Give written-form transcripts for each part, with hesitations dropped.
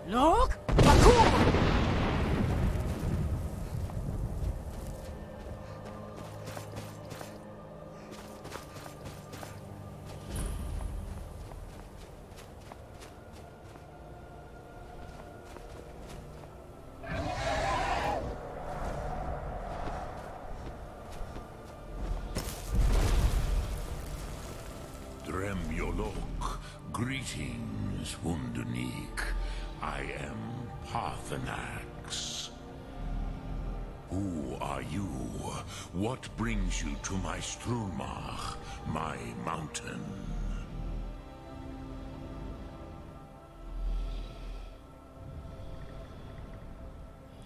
Look, Baku! Greetings, Wunderneek. I am Parthenax. Who are you? What brings you to my Strumach, my mountain?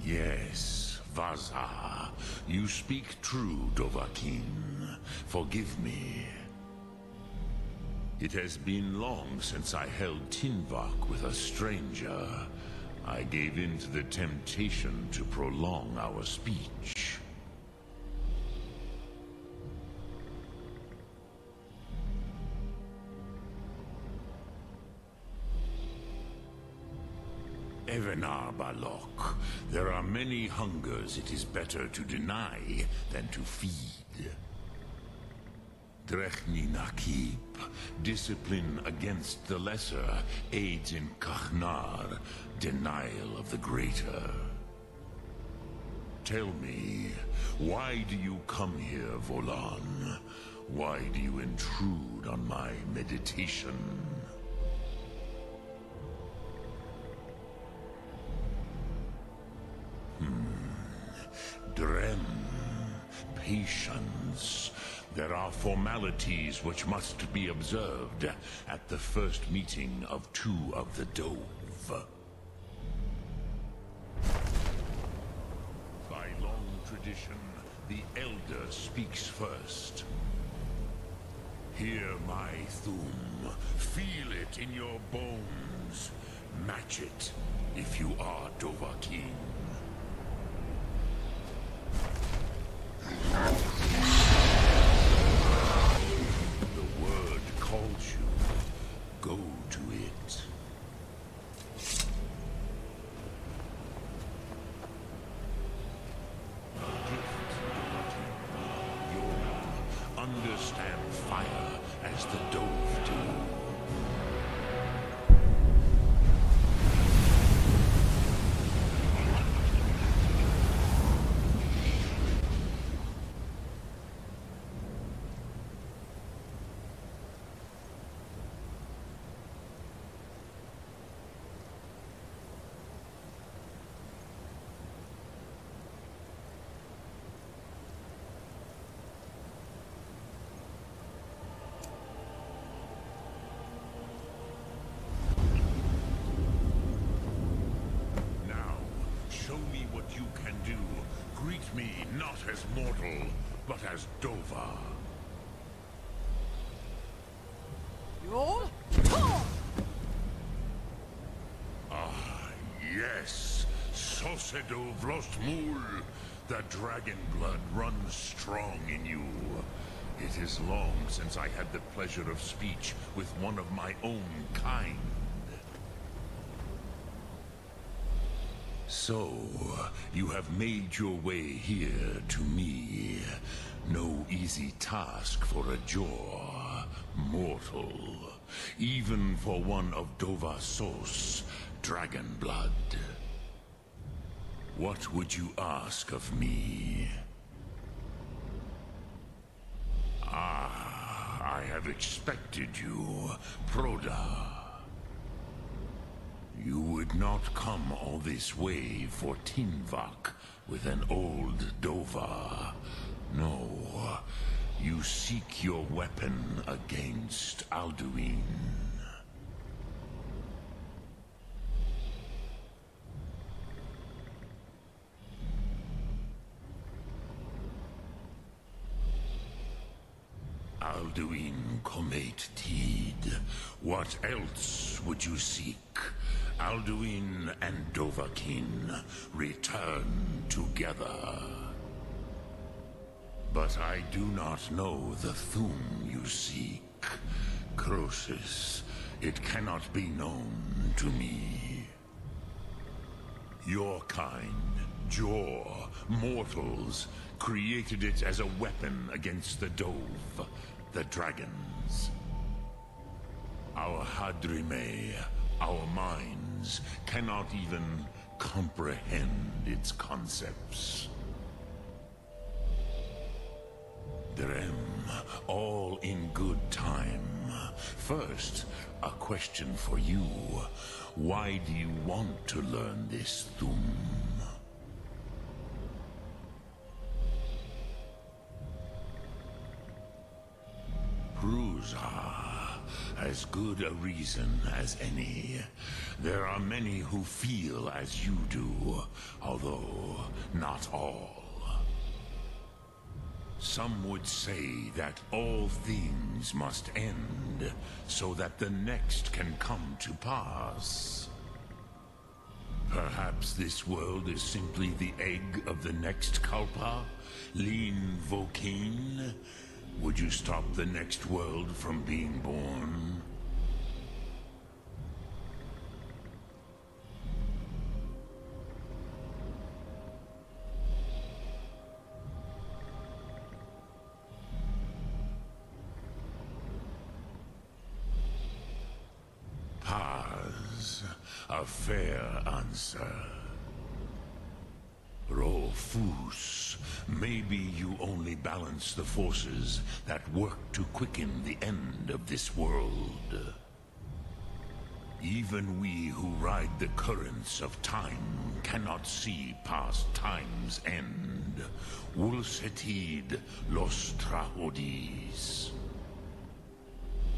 Yes, Vaza. You speak true, Dovahkiin. Forgive me. It has been long since I held Tinvak with a stranger. I gave in to the temptation to prolong our speech. Evenar Balok, there are many hungers it is better to deny than to feed. Drechni Nakib, discipline against the lesser, aids in Kachnar, denial of the greater. Tell me, why do you come here, Volan? Why do you intrude on my meditation? Drem, patience. There are formalities which must be observed at the first meeting of two of the Dove. By long tradition, the Elder speaks first. Hear my Thum. Feel it in your bones. Match it if you are Dovahkiin. Calls you. Go to it. A gift, you understand fire as the Dove do. Greet me not as mortal, but as Dova. Ah, yes. Sosedo Vlostmul. The dragon blood runs strong in you. It is long since I had the pleasure of speech with one of my own kind. So, you have made your way here to me. No easy task for a jaw, mortal. Even for one of Dovasos, dragon blood. What would you ask of me? Ah, I have expected you, Proda. You would not come all this way for Tinvak with an old Dova. No, you seek your weapon against Alduin. Alduin Comet Teed. What else would you seek? Alduin and Dovahkiin return together. But I do not know the Thum you seek. Croesus, it cannot be known to me. Your kind, Jaw, mortals, created it as a weapon against the Dove, the dragons. Our Hadrime, our minds, cannot even comprehend its concepts. Drem, all in good time. First, a question for you. Why do you want to learn this, Thum? Prusa, as good a reason as any. There are many who feel as you do, although not all. Some would say that all things must end, so that the next can come to pass. Perhaps this world is simply the egg of the next Kalpa, Lean Vokeen. Would you stop the next world from being born? Paz, a fair answer. Rofus, maybe you only balance the forces that work to quicken the end of this world. Even we who ride the currents of time cannot see past time's end. Wulsetid los trahodis.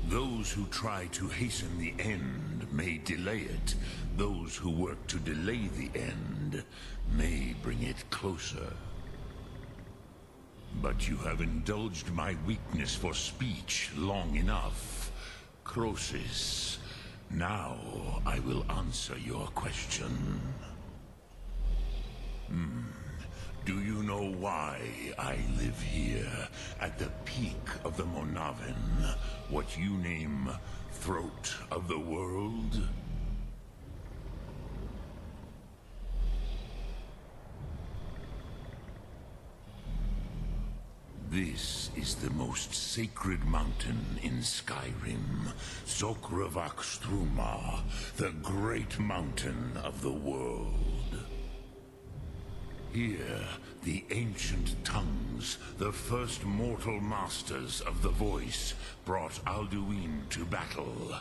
Those who try to hasten the end may delay it. Those who work to delay the end may bring it closer. But you have indulged my weakness for speech long enough. Croesus, now I will answer your question. Do you know why I live here, at the peak of the Monavin, what you name throat of the world? This is the most sacred mountain in Skyrim, Zokravakstruma, the great mountain of the world. Here, the ancient tongues, the first mortal masters of the voice, brought Alduin to battle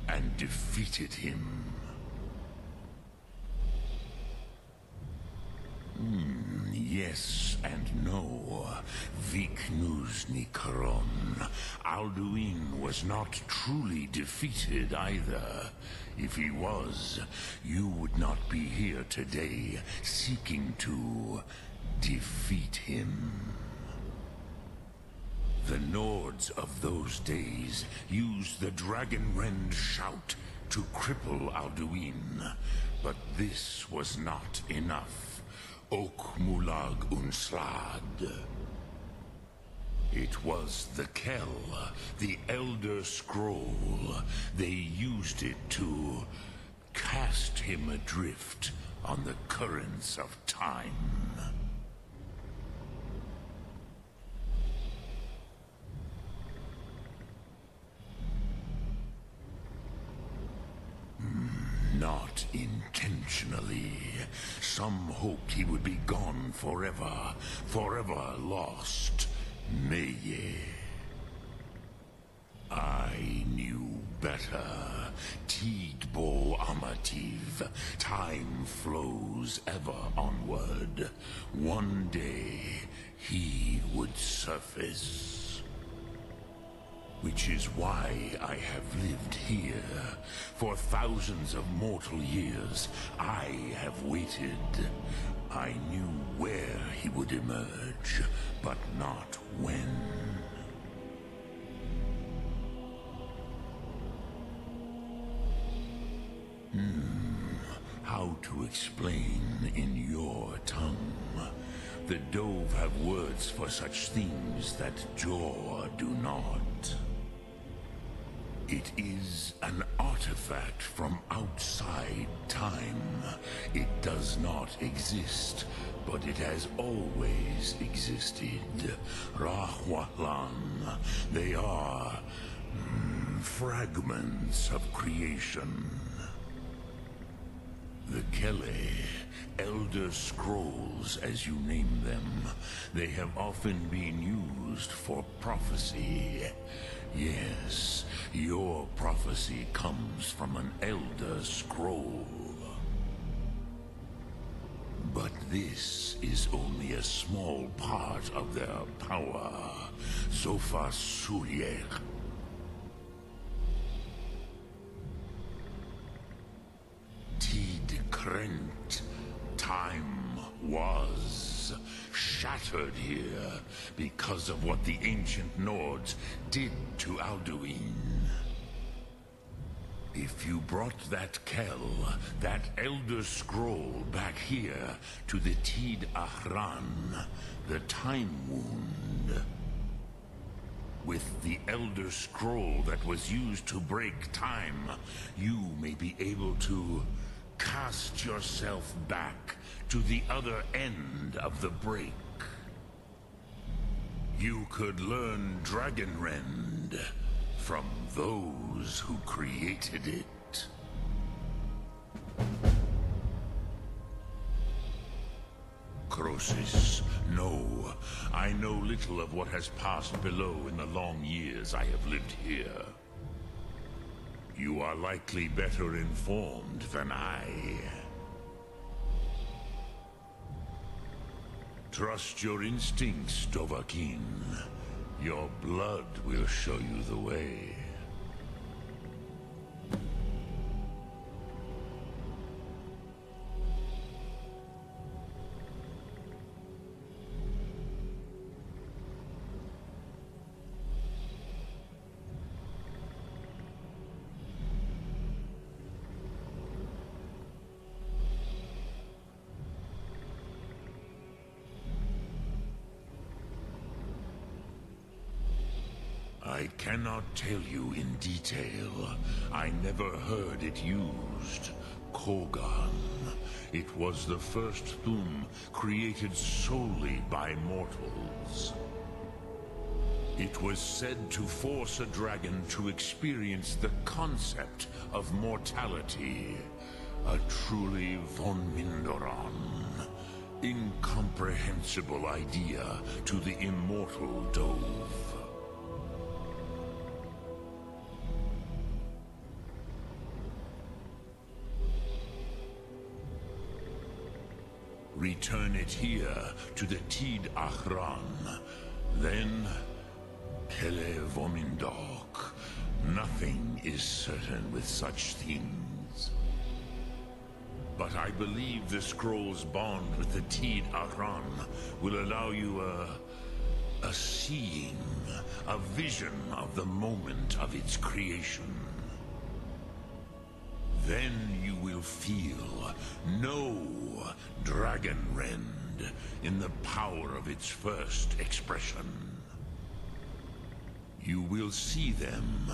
and defeated him. Yes and no. Viknusnikaron. Alduin was not truly defeated either. If he was, you would not be here today seeking to defeat him. The Nords of those days used the dragon-rend shout to cripple Alduin, but this was not enough. Ok Mulag Unslad. It was the Kell, the Elder Scroll. They used it to cast him adrift on the currents of time. Not intentionally. Some hoped he would be gone forever, forever lost. Meye. I knew better. Tidbo Amativ. Time flows ever onward. One day, he would surface. Which is why I have lived here. For thousands of mortal years, I have waited. I knew where he would emerge, but not when. How to explain in your tongue? The Dove have words for such things that Jaw do not. It is an artifact from outside time. It does not exist, but it has always existed. Rahwalan. They are fragments of creation. The Kele, Elder Scrolls as you name them, they have often been used for prophecy. Yes, your prophecy comes from an Elder Scroll. But this is only a small part of their power. Sofa Suryek. Tid Krent. Time was shattered here because of what the ancient Nords did to Alduin. If you brought that Kel, that Elder Scroll back here to the Tid Ahran, the Time Wound, with the Elder Scroll that was used to break time, you may be able to cast yourself back to the other end of the break. You could learn Dragonrend from those who created it. Croesus, no. I know little of what has passed below in the long years I have lived here. You are likely better informed than I. Trust your instincts, Dovahkiin. Your blood will show you the way. I cannot tell you in detail. I never heard it used. Kogan. It was the first Thum created solely by mortals. It was said to force a dragon to experience the concept of mortality. A truly von Mindoran. Incomprehensible idea to the immortal Dove. Return it here to the Tid Ahran. Then, Kele Vomindok. Nothing is certain with such things. But I believe the scroll's bond with the Tid Ahran will allow you a seeing, a vision of the moment of its creation. Then you will feel, know Dragonrend in the power of its first expression. You will see them,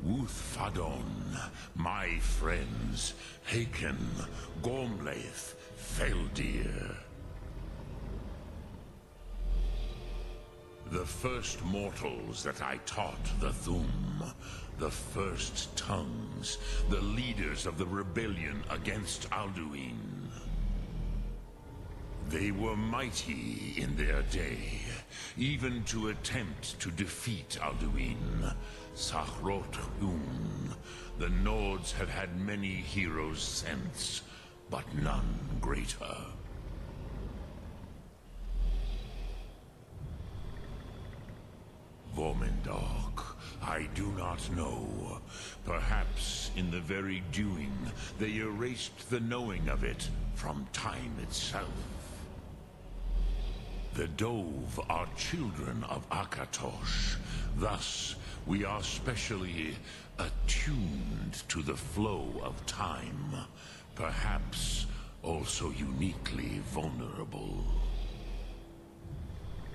Wuthfadon, my friends, Haken, Gormlaith, Feldir. The first mortals that I taught the Thum, the first tongues, the leaders of the rebellion against Alduin. They were mighty in their day, even to attempt to defeat Alduin. Sahrot Hun. The Nords have had many heroes since, but none greater. Vomindok, I do not know. Perhaps in the very doing, they erased the knowing of it from time itself. The Dove are children of Akatosh. Thus, we are specially attuned to the flow of time. Perhaps also uniquely vulnerable.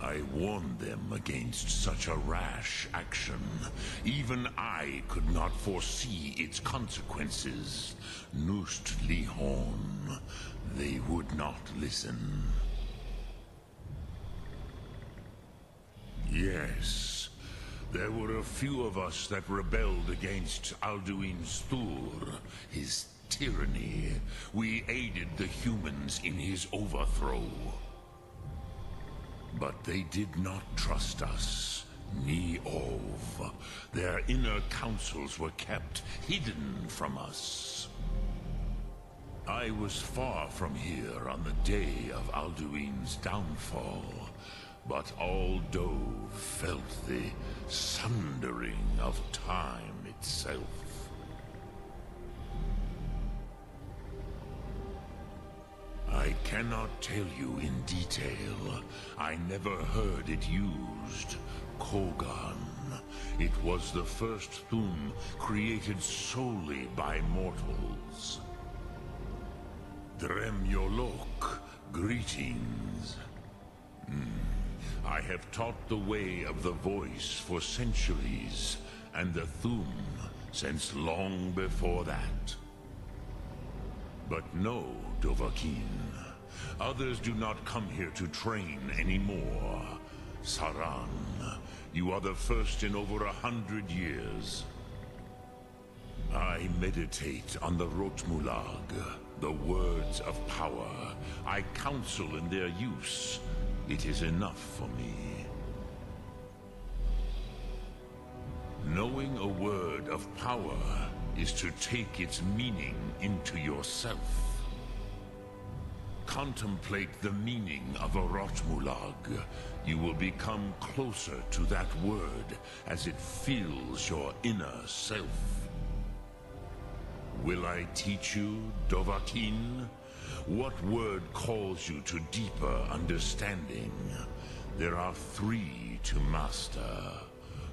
I warned them against such a rash action. Even I could not foresee its consequences. Nust lihon. They would not listen. Yes, there were a few of us that rebelled against Alduin Stur, his tyranny. We aided the humans in his overthrow. But they did not trust us, ni ov. Their inner counsels were kept hidden from us. I was far from here on the day of Alduin's downfall, but all Dove felt the sundering of time itself. I cannot tell you in detail. I never heard it used. Kogan. It was the first thum created solely by mortals. Dremyolok. Greetings. I have taught the way of the voice for centuries, and the thum since long before that. But no, Dovahkiin. Others do not come here to train anymore. Saran, you are the first in over 100 years. I meditate on the Rotmulag, the words of power. I counsel in their use. It is enough for me. Knowing a word of power is to take its meaning into yourself. Contemplate the meaning of a Rotmulag. You will become closer to that word as it fills your inner self. Will I teach you, Dovahkiin? What word calls you to deeper understanding? There are 3 to master.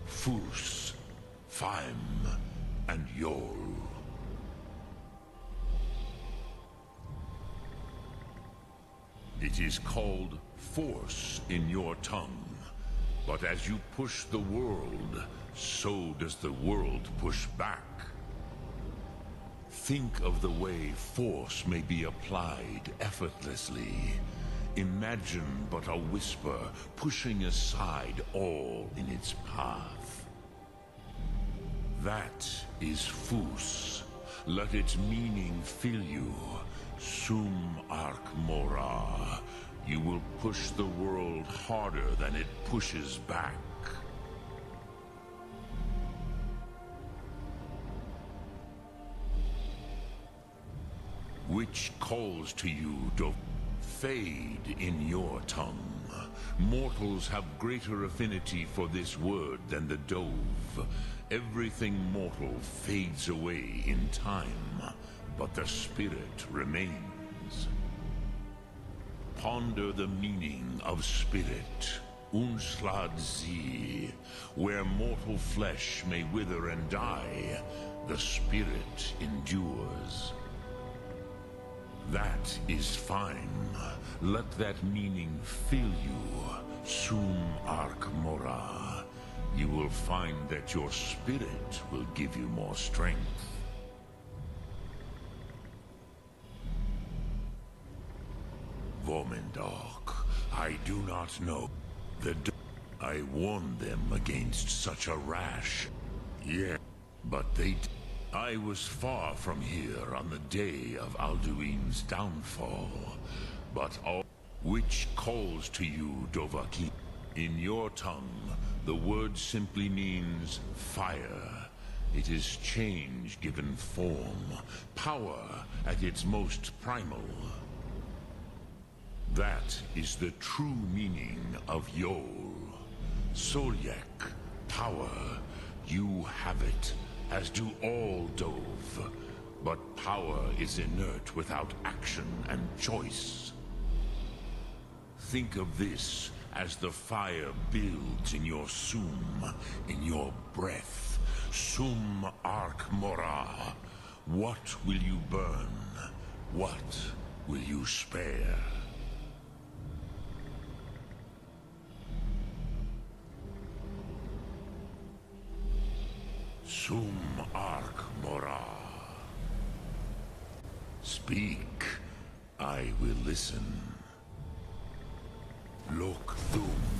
Fus, Faim, and Yol. It is called force in your tongue. But as you push the world, so does the world push back. Think of the way force may be applied effortlessly. Imagine but a whisper pushing aside all in its path. That is Fus. Let its meaning fill you. Sum arc mora. You will push the world harder than it pushes back. Which calls to you, Dove? Fade in your tongue. Mortals have greater affinity for this word than the Dove. Everything mortal fades away in time, but the spirit remains. Ponder the meaning of spirit. Unslad zi. Where mortal flesh may wither and die, the spirit endures. That is fine. Let that meaning fill you. Sum arc mora. You will find that your spirit will give you more strength. Vomendok, I do not know. I warned them against such a rash. Yeah, but I was far from here on the day of Alduin's downfall, but all which calls to you, Dovahkiin. In your tongue, the word simply means fire. It is change given form, power at its most primal. That is the true meaning of Yol. Solyek, power. You have it, as do all Dove. But power is inert without action and choice. Think of this as the fire builds in your sum, in your breath. Sum arc mora. What will you burn? What will you spare? sum arc mora. Speak, I will listen. Look thum.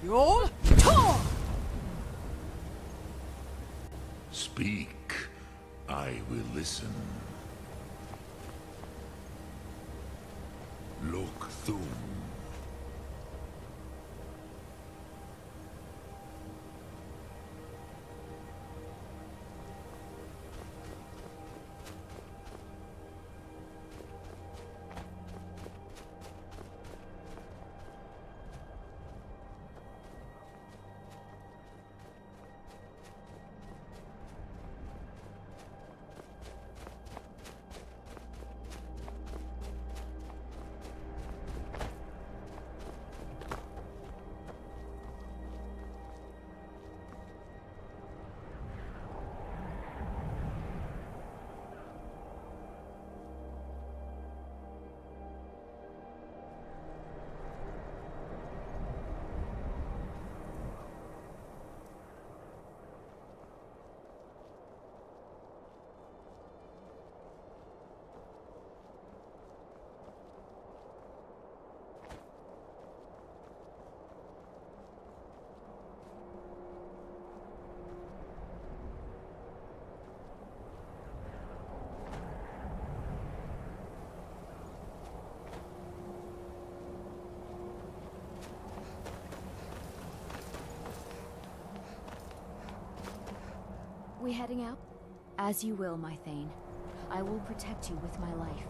Your turn! Speak. I will listen. Look through. We heading out? As you will, my Thane. I will protect you with my life.